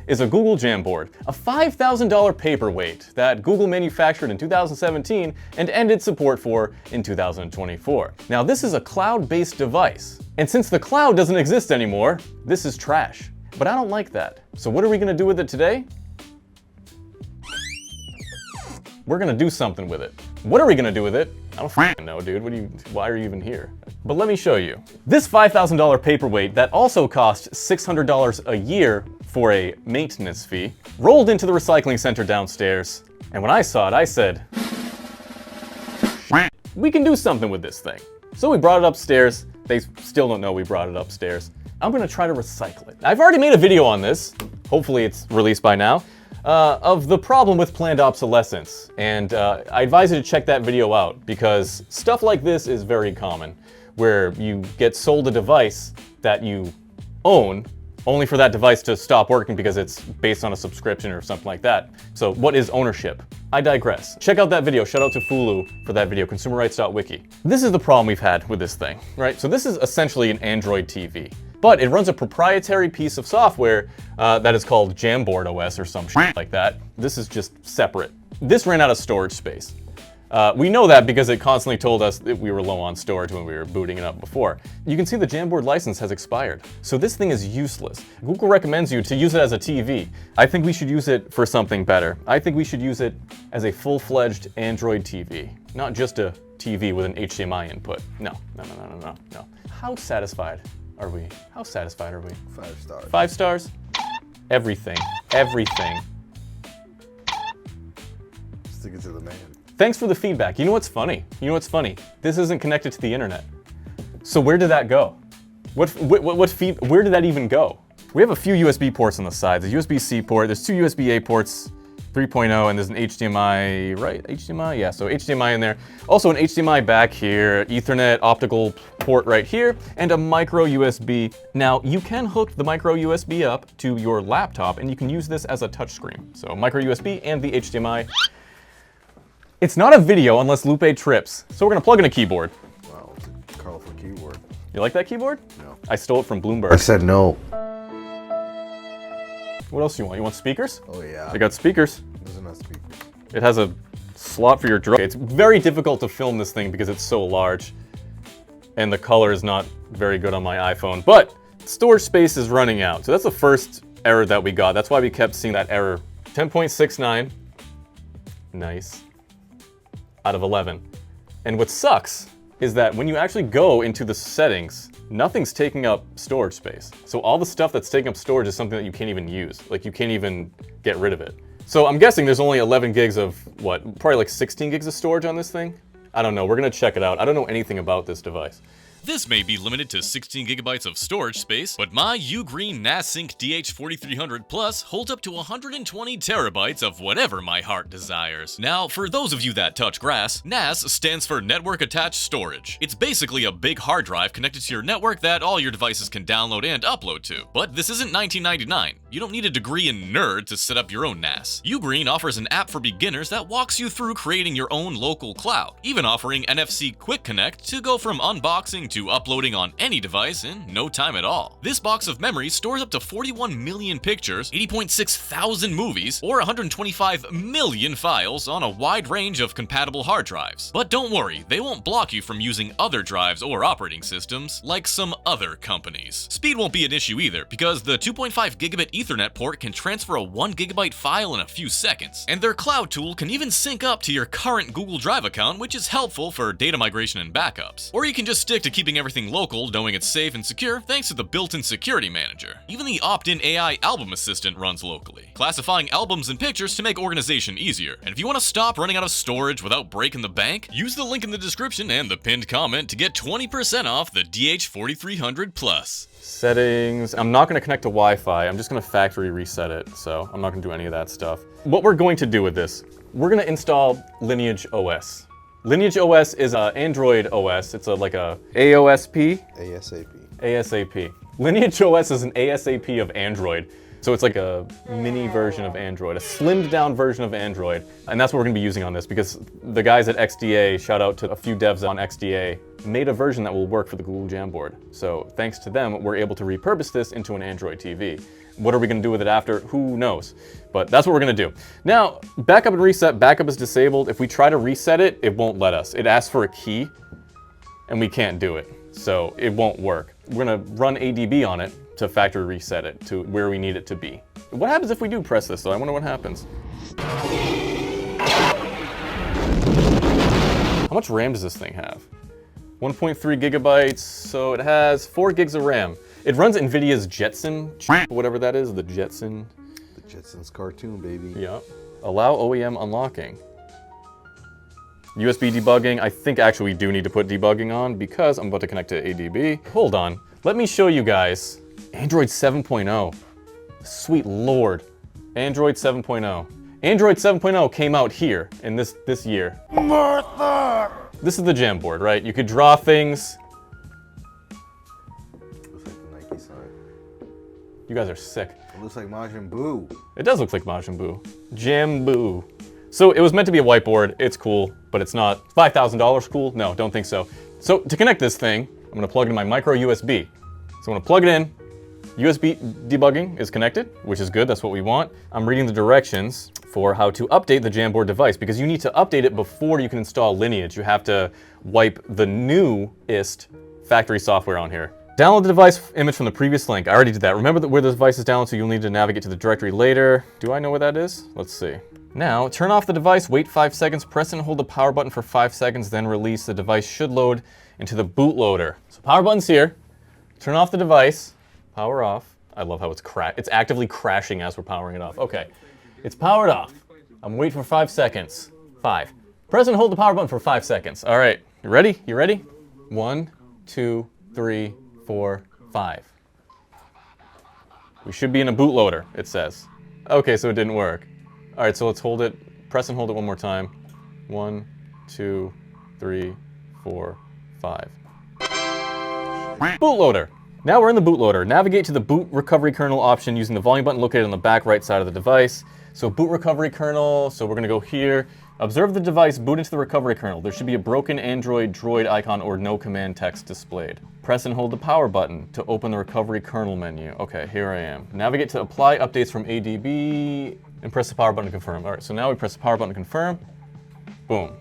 is a Google Jamboard, a $5,000 paperweight that Google manufactured in 2017 and ended support for in 2024. Now, this is a cloud-based device, and since the cloud doesn't exist anymore, this is trash. But I don't like that. So what are we gonna do with it today? We're gonna do something with it. What are we gonna do with it? I don't f***ing know, dude. Why are you even here? But let me show you. This $5,000 paperweight that also cost $600 a year for a maintenance fee rolled into the recycling center downstairs. And when I saw it, I said, we can do something with this thing. So we brought it upstairs. They still don't know we brought it upstairs. I'm gonna try to recycle it. I've already made a video on this. Hopefully it's released by now. Of the problem with planned obsolescence, and I advise you to check that video out because stuff like this is very common, where you get sold a device that you own only for that device to stop working because it's based on a subscription or something like that. So what is ownership? I digress. Check out that video. Shout out to Fulu for that video, consumerrights.wiki. This is the problem we've had with this thing, right? So this is essentially an Android TV. But it runs a proprietary piece of software that is called Jamboard OS or some shit like that. This is just separate. This ran out of storage space. We know that because it constantly told us that we were low on storage when we were booting it up before. You can see the Jamboard license has expired. So this thing is useless. Google recommends you to use it as a TV. I think we should use it for something better. I think we should use it as a full-fledged Android TV, not just a TV with an HDMI input. No. How satisfied are we? How satisfied are we? 5 stars. 5 stars? Everything. Stick it to the man. Thanks for the feedback. You know what's funny? This isn't connected to the internet. So where did that go? Where did that even go? We have a few USB ports on the sides. There's a USB-C port, there's 2 USB-A ports, 3.0, and there's an HDMI, right? HDMI? Yeah, so HDMI in there. Also an HDMI back here, Ethernet optical port right here, and a micro USB. Now, you can hook the micro USB up to your laptop, and you can use this as a touchscreen. So micro USB and the HDMI. It's not a video unless Lupe trips, so we're gonna plug in a keyboard. Wow, it's a colorful keyboard. You like that keyboard? No. I stole it from Bloomberg. I said no. What else do you want? You want speakers? Oh yeah. I got speakers. Doesn't have speakers. It has a slot for your drum. It's very difficult to film this thing because it's so large, and the color is not very good on my iPhone, but storage space is running out. So that's the first error that we got. That's why we kept seeing that error. 10.69, nice, out of 11. And what sucks is that when you actually go into the settings, nothing's taking up storage space. So all the stuff that's taking up storage is something that you can't even use. Like, you can't even get rid of it. So I'm guessing there's only 11 gigs of, what, probably like 16 gigs of storage on this thing? I don't know, we're gonna check it out. I don't know anything about this device. This may be limited to 16 gigabytes of storage space, but my Ugreen NAS Sync DH4300 Plus holds up to 120 terabytes of whatever my heart desires. Now, for those of you that touch grass, NAS stands for Network Attached Storage. It's basically a big hard drive connected to your network that all your devices can download and upload to. But this isn't 1999. You don't need a degree in nerd to set up your own NAS. Ugreen offers an app for beginners that walks you through creating your own local cloud, even offering NFC Quick Connect to go from unboxing to uploading on any device in no time at all. This box of memory stores up to 41 million pictures, 80.6 thousand movies, or 125 million files on a wide range of compatible hard drives. But don't worry, they won't block you from using other drives or operating systems like some other companies. Speed won't be an issue either, because the 2.5 gigabit Ethernet port can transfer a 1 gigabyte file in a few seconds, and their cloud tool can even sync up to your current Google Drive account, which is helpful for data migration and backups. Or you can just stick to keeping everything local, knowing it's safe and secure thanks to the built-in security manager. Even the opt-in AI album assistant runs locally, classifying albums and pictures to make organization easier. And if you want to stop running out of storage without breaking the bank, use the link in the description and the pinned comment to get 20% off the DH4300 Plus. Settings, I'm not gonna connect to Wi-Fi, I'm just gonna factory reset it, so I'm not gonna do any of that stuff. What we're going to do with this, we're gonna install Lineage OS. Lineage OS is an Android OS. It's like a AOSP? ASAP. ASAP. Lineage OS is an ASAP of Android. So it's like a mini version of Android, a slimmed down version of Android. And that's what we're gonna be using on this because the guys at XDA, shout out to a few devs on XDA, made a version that will work for the Google Jamboard. So thanks to them, we're able to repurpose this into an Android TV. What are we gonna do with it after? Who knows? But that's what we're gonna do. Now, backup and reset, backup is disabled. If we try to reset it, it won't let us. It asks for a key and we can't do it. So it won't work. We're gonna run ADB on it to factory reset it to where we need it to be. What happens if we do press this though? I wonder what happens. How much RAM does this thing have? 1.3 gigabytes, so it has 4 gigs of RAM. It runs NVIDIA's Jetson, whatever that is, the Jetson. The Jetsons cartoon, baby. Yeah. Allow OEM unlocking. USB debugging, I think actually we do need to put debugging on because I'm about to connect to ADB. Hold on, let me show you guys Android 7.0. Sweet Lord. Android 7.0. Android 7.0 came out here in this year. Martha! This is the Jamboard, right? You could draw things. Looks like the Nike sign. You guys are sick. It looks like Majin Buu. It does look like Majin Buu. Jambu. So it was meant to be a whiteboard. It's cool, but it's not. $5,000 cool? No, don't think so. So to connect this thing, I'm gonna plug in my micro USB. So I'm gonna plug it in. USB debugging is connected, which is good, that's what we want. I'm reading the directions for how to update the Jamboard device because you need to update it before you can install Lineage. You have to wipe the newest factory software on here. Download the device image from the previous link. I already did that. Remember where the device is downloaded, so you'll need to navigate to the directory later. Do I know where that is? Let's see. Now, turn off the device, wait 5 seconds, press and hold the power button for 5 seconds, then release. The device should load into the bootloader. So power button's here. Turn off the device. Power off. I love how it's actively crashing as we're powering it off. Okay, it's powered off. I'm waiting for 5 seconds. 5. Press and hold the power button for 5 seconds. All right, you ready? You ready? 1, 2, 3, 4, 5. We should be in a bootloader, it says. Okay, so it didn't work. All right, so let's hold it. Press and hold it one more time. 1, 2, 3, 4, 5. Bootloader. Now we're in the bootloader. Navigate to the boot recovery kernel option using the volume button located on the back right side of the device. So boot recovery kernel, so we're gonna go here. Observe the device boot into the recovery kernel. There should be a broken Android droid icon or no command text displayed. Press and hold the power button to open the recovery kernel menu. Okay, here I am. Navigate to apply updates from ADB and press the power button to confirm. All right, so now we press the power button to confirm. Boom.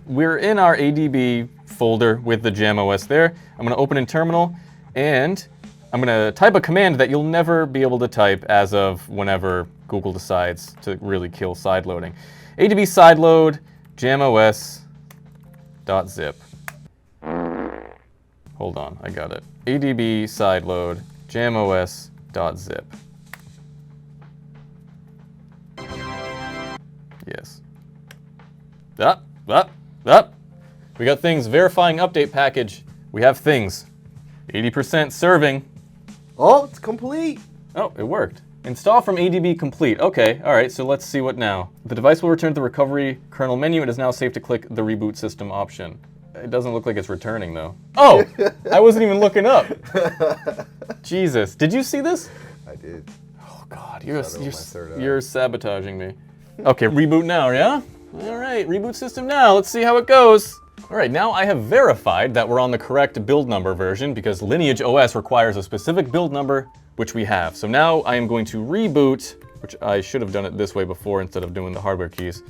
We're in our ADB folder with the Jam OS there. I'm gonna open in terminal and I'm gonna type a command that you'll never be able to type as of whenever Google decides to really kill sideloading. ADB sideload jamos.zip. Hold on, I got it. ADB sideload jamos.zip. Yes. Up. We got things. Verifying update package. We have things. 80% serving. Oh, it's complete. Oh, it worked. Install from ADB complete. Okay, all right, so let's see what now. The device will return to the recovery kernel menu. It is now safe to click the reboot system option. It doesn't look like it's returning though. Oh, I wasn't even looking up. Jesus, did you see this? I did. Oh God, you're sabotaging me. Okay, reboot now, yeah? All right, reboot system now. Let's see how it goes. All right, now I have verified that we're on the correct build number version because Lineage OS requires a specific build number, which we have. So now I am going to reboot, which I should have done it this way before instead of doing the hardware keys.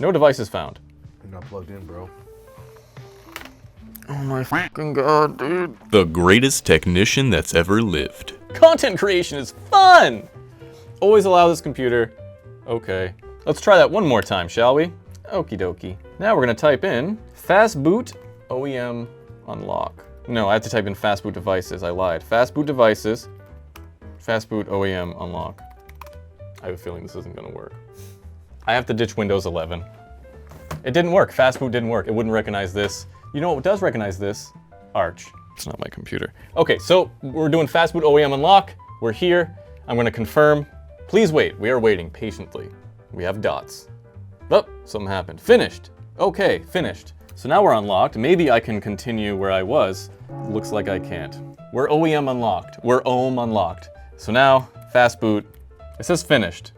No devices found. You're not plugged in, bro. Oh my fucking God, dude. The greatest technician that's ever lived. Content creation is fun! Always allow this computer. Okay. Let's try that one more time, shall we? Okie dokie. Now we're gonna type in fastboot OEM unlock. No, I have to type in fastboot devices. I lied. Fastboot devices, fastboot OEM unlock. I have a feeling this isn't gonna work. I have to ditch Windows 11. It didn't work. Fastboot didn't work. It wouldn't recognize this. You know what does recognize this? Arch. It's not my computer. Okay, so we're doing fastboot OEM unlock. We're here. I'm gonna confirm. Please wait. We are waiting patiently. We have dots. Oh, something happened. Finished. Okay, finished. So now we're unlocked. Maybe I can continue where I was. Looks like I can't. We're OEM unlocked. We're OEM unlocked. So now, fastboot It says finished.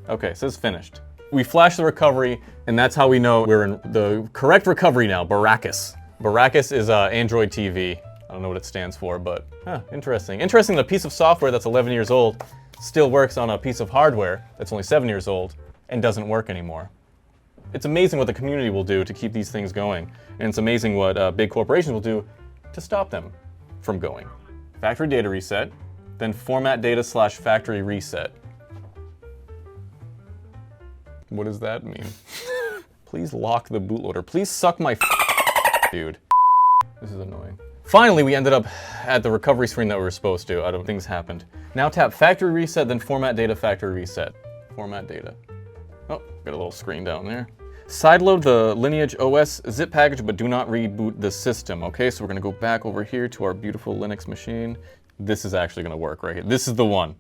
Okay, it says finished. We flash the recovery, and that's how we know we're in the correct recovery now, Baracus. Baracus is Android TV. I don't know what it stands for, but interesting. Interesting that a piece of software that's 11 years old still works on a piece of hardware that's only 7 years old and doesn't work anymore. It's amazing what the community will do to keep these things going, and it's amazing what big corporations will do to stop them from going. Factory data reset, then format data / factory reset. What does that mean? Please lock the bootloader. Please suck my dude. This is annoying. Finally, we ended up at the recovery screen that we were supposed to. Out of things happened. Now tap factory reset, then format data, factory reset. Format data. Oh, got a little screen down there. Sideload the Lineage OS zip package, but do not reboot the system. Okay, so we're gonna go back over here to our beautiful Linux machine. This is actually gonna work right here. This is the one.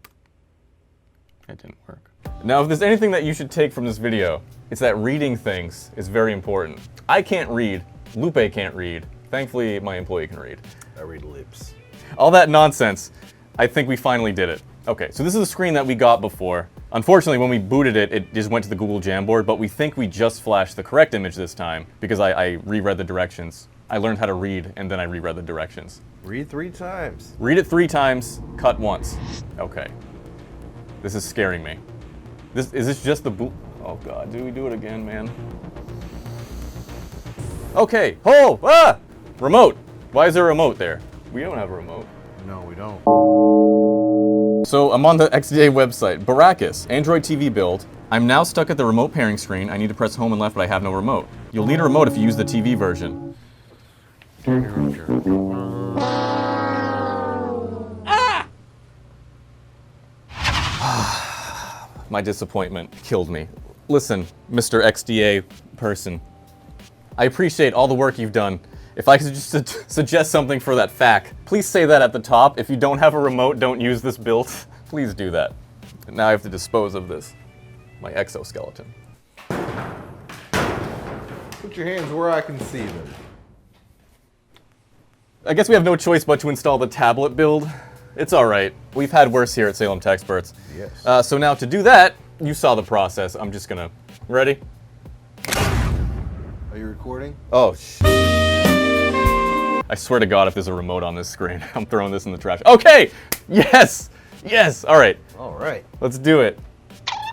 It didn't work. Now, if there's anything that you should take from this video, it's that reading things is very important. I can't read. Lupe can't read. Thankfully, my employee can read. I read lips. All that nonsense, I think we finally did it. Okay, so this is the screen that we got before. Unfortunately, when we booted it, it just went to the Google Jamboard, but we think we just flashed the correct image this time because I reread the directions. I learned how to read, and then I reread the directions. Read 3 times. Read it 3 times, cut once. Okay. This is scaring me. Is this just the boot? Oh God, do we do it again, man? Okay, oh, remote. Why is there a remote there? We don't have a remote. No, we don't. So I'm on the XDA website. Baracus, Android TV build. I'm now stuck at the remote pairing screen. I need to press home and left, but I have no remote. You'll need a remote if you use the TV version. My disappointment killed me. Listen, Mr. XDA person, I appreciate all the work you've done. If I could just suggest something for that FAQ, please say that at the top. If you don't have a remote, don't use this build. Please do that. And now I have to dispose of this, my exoskeleton. Put your hands where I can see them. I guess we have no choice but to install the tablet build. It's all right. We've had worse here at Salem Techsperts. Yes. So now to do that, you saw the process. I'm just gonna, ready? Are you recording? Oh, I swear to God, if there's a remote on this screen, I'm throwing this in the trash. Okay! Yes! Yes! All right. All right. Let's do it.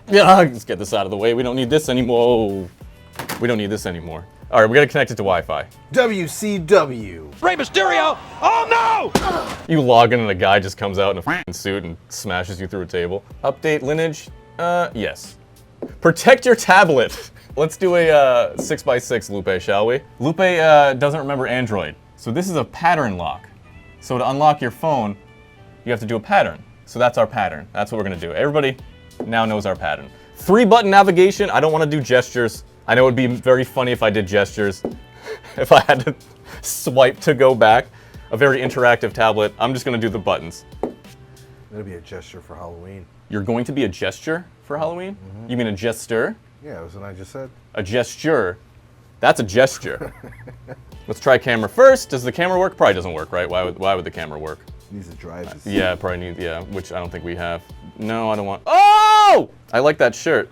Yeah, let's get this out of the way. We don't need this anymore. We don't need this anymore. All right, we gotta connect it to Wi-Fi. WCW. Rey Mysterio! Oh no! You log in and a guy just comes out in a f***ing suit and smashes you through a table. Update Lineage? Yes. Protect your tablet. Let's do a 6x6 Lupe, shall we? Lupe doesn't remember Android. So this is a pattern lock. So to unlock your phone, you have to do a pattern. So that's our pattern. That's what we're gonna do. Everybody now knows our pattern. 3-button navigation, I don't wanna do gestures. I know it'd be very funny if I did gestures. If I had to swipe to go back. A very interactive tablet. I'm just gonna do the buttons. That'll be a gesture for Halloween. You're going to be a gesture for Halloween? You mean a jester? Yeah, that's what I just said. A gesture. That's a gesture. Let's try camera first. Does the camera work? Probably doesn't work, right? Why would the camera work? It needs to drive this. Yeah, probably need, yeah, which I don't think we have. No, I don't want. Oh! I like that shirt.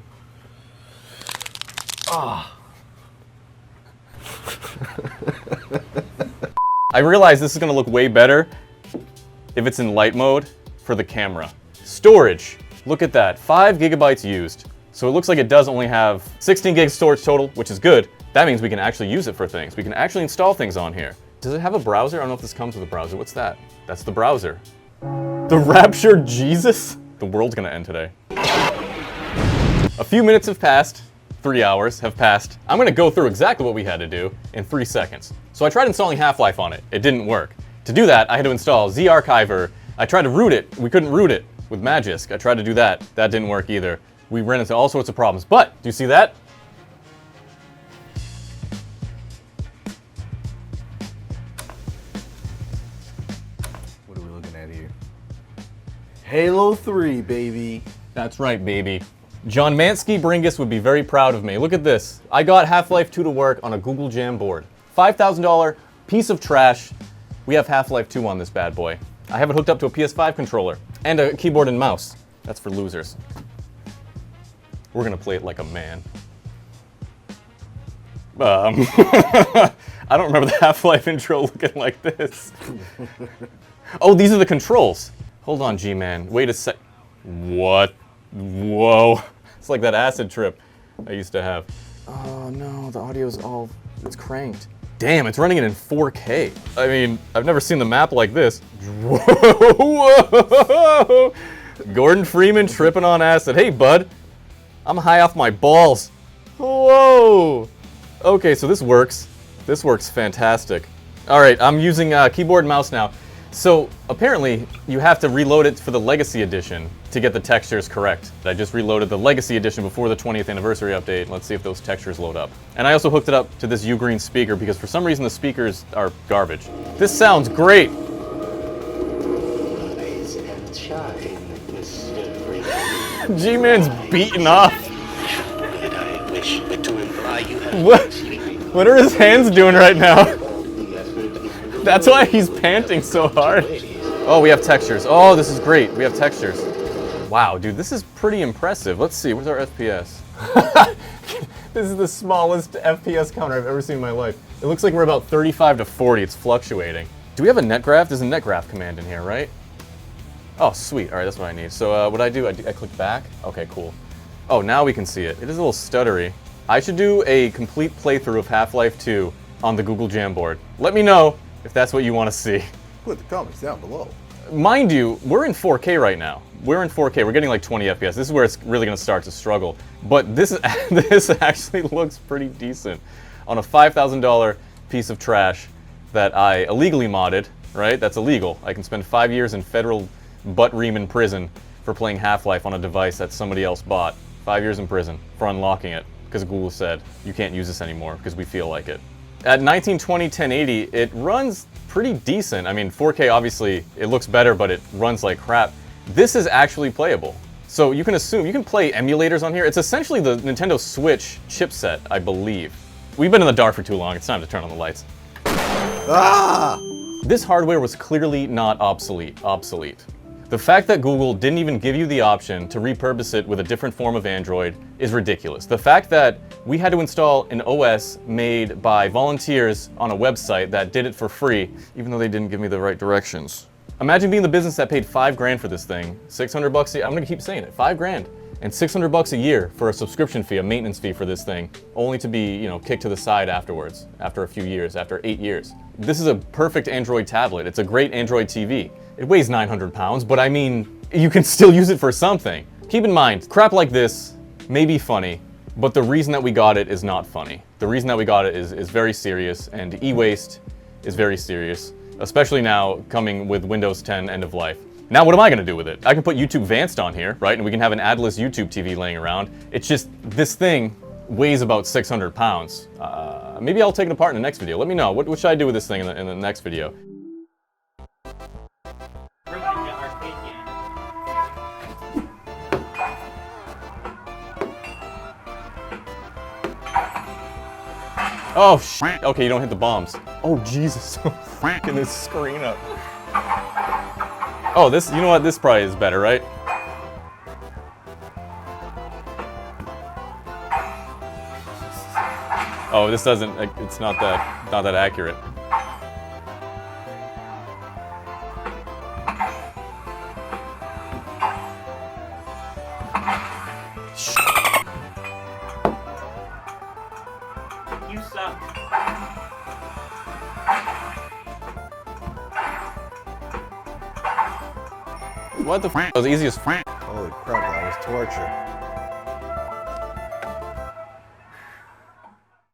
Ah. I realize this is gonna look way better if it's in light mode for the camera. Storage. Look at that, 5 gigabytes used. So it looks like it does only have 16 gigs storage total, which is good. That means we can actually use it for things. We can actually install things on here. Does it have a browser? I don't know if this comes with a browser. What's that? That's the browser. The Rapture Jesus? The world's gonna end today. A few minutes have passed. 3 hours have passed. I'm gonna go through exactly what we had to do in 3 seconds. So I tried installing Half-Life on it. It didn't work. To do that, I had to install Z-Archiver. I tried to root it. We couldn't root it with Magisk. I tried to do that. That didn't work either. We ran into all sorts of problems. But, do you see that? What are we looking at here? Halo 3, baby. That's right, baby. John Mansky Bringus would be very proud of me. Look at this. I got Half-Life 2 to work on a Google Jamboard. $5,000 piece of trash. We have Half-Life 2 on this bad boy. I have it hooked up to a PS5 controller and a keyboard and mouse. That's for losers. We're gonna play it like a man. I don't remember the Half-Life intro looking like this. Oh, these are the controls. Hold on, G-Man. Wait a sec. What? Whoa. It's like that acid trip I used to have. Oh no, the audio's all, it's cranked. Damn, it's running it in 4K. I mean, I've never seen the map like this. Whoa! Gordon Freeman tripping on acid. Hey, bud. I'm high off my balls. Whoa! Okay, so this works. This works fantastic. All right, I'm using keyboard and mouse now. So apparently, you have to reload it for the Legacy Edition to get the textures correct. I just reloaded the Legacy Edition before the 20th anniversary update. Let's see if those textures load up. And I also hooked it up to this Ugreen speaker because for some reason the speakers are garbage. This sounds great! G-Man's beating off. What are his hands doing right now? That's why he's panting so hard. Oh, we have textures. Oh, this is great. We have textures. Wow, dude, this is pretty impressive. Let's see, where's our FPS? This is the smallest FPS counter I've ever seen in my life. It looks like we're about 35 to 40. It's fluctuating. Do we have a netgraph? There's a netgraph command in here, right? Oh, sweet. All right, that's what I need. So what I do, I click back. Okay, cool. Oh, now we can see it. It is a little stuttery. I should do a complete playthrough of Half-Life 2 on the Google Jamboard. Let me know if that's what you want to see. Put the comments down below. Mind you, we're in 4K right now. We're in 4K. We're getting like 20 FPS. This is where it's really going to start to struggle. But this actually looks pretty decent on a $5,000 piece of trash that I illegally modded, right? That's illegal. I can spend 5 years in federal butt-ream in prison for playing Half-Life on a device that somebody else bought. 5 years in prison for unlocking it because Google said, you can't use this anymore because we feel like it. At 1920, 1080, it runs pretty decent. I mean, 4K, obviously, it looks better, but it runs like crap. This is actually playable. So you can assume, you can play emulators on here. It's essentially the Nintendo Switch chipset, I believe. We've been in the dark for too long. It's time to turn on the lights. Ah! This hardware was clearly not obsolete. The fact that Google didn't even give you the option to repurpose it with a different form of Android is ridiculous. The fact that we had to install an OS made by volunteers on a website that did it for free, even though they didn't give me the right directions. Imagine being the business that paid $5 grand for this thing, 600 bucks a year, I'm gonna keep saying it, $5 grand, and 600 bucks a year for a subscription fee, a maintenance fee for this thing, only to be, you know, kicked to the side afterwards, after a few years, after 8 years. This is a perfect Android tablet. It's a great Android TV. It weighs 900 pounds, but I mean, you can still use it for something. Keep in mind, crap like this may be funny, but the reason that we got it is not funny. The reason that we got it is very serious, and e-waste is very serious, especially now coming with Windows 10 end of life. Now what am I gonna do with it? I can put YouTube Vanced on here, right? And we can have an adless YouTube TV laying around. It's just, this thing weighs about 600 pounds. Maybe I'll take it apart in the next video. Let me know, what should I do with this thing in the next video? Oh, shit. Okay, you don't hit the bombs. Oh, Jesus. Freaking this screen up. Oh, this, you know what? This probably is better, right? Oh, this doesn't, it's not that accurate. You suck. What the f? That was easy as f. Holy crap, that was torture.